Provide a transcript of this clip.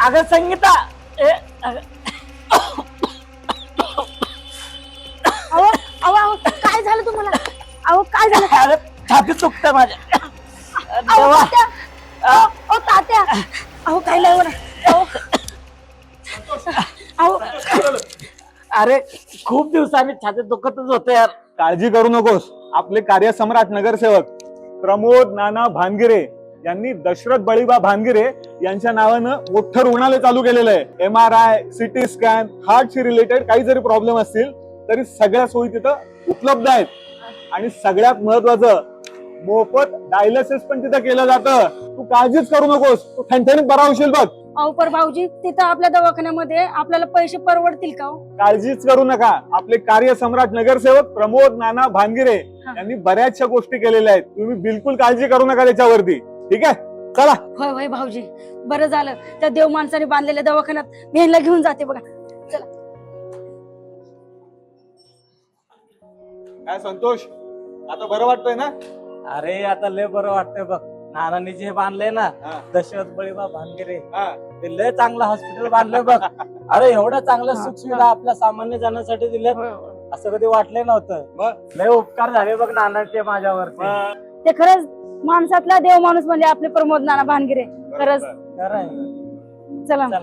अगं संगीता, अहो अहो अहो काय झालं तुम्हाला? अहो काय झालं? अगं छाती चुकत माझ्या. अहो देवा. तात्या, अहो तात्या, अहो काय नाही होणार. अहो अरे खूप दिवसांनी छाती दुखतच होतं यार. काळजी करू नकोस. आपले कार्यसम्राट नगरसेवक प्रमोद नाना भानगिरे यांनी दशरथ बळीबा भानगिरे यांच्या नावानं मोठं रुग्णालय चालू केलेलं आहे. MRI, CT स्कॅन, हार्टशी रिलेटेड काही जरी प्रॉब्लेम असतील तरी सगळ्या सोयी तिथं उपलब्ध आहेत. आणि सगळ्यात महत्वाचं, मोफत डायलिसिस पण तिथं केलं जातं. तू काळजीच करू नकोस, तू ठणठणीत बरा होशील बघ. अहो पर भाऊजी, तिथं आपल्या दवाखान्यामध्ये आपल्याला पैसे परवडतील का हो? काळजीच करू नका. आपले कार्यसम्राट नगरसेवक प्रमोद नाना भानगिरे यांनी बऱ्याचशा गोष्टी केलेल्या आहेत. तुम्ही बिलकुल काळजी करू नका त्याच्यावरती. ठीक आहे, चला. होय होय भाऊजी, बरं झालं त्या देव माणसाने बांधलेल्या दवाखान्यात मी ह्यांना घेऊन जाते बघा. चला. काय संतोष, आता बरं वाटतंय ना? अरे आता लय बरं वाटतंय बघ. नानांनी जे बांधलंय ना हा. दशरथ बळीबा भानगिरे, हा. ते लय चांगलं हॉस्पिटल बांधलंय बघ. अरे एवढ्या चांगल्या सुख सुविधा आपल्या सामान्य जणांसाठी दिल्यात, असं कधी वाटलं नव्हतं. लय उपकार झाले बघ नानांचे माझ्यावरती. ते खरंच माणसातला देव माणूस म्हणजे आपले प्रमोद नाना भानगिरे. खरंच खरंय. चला. चला.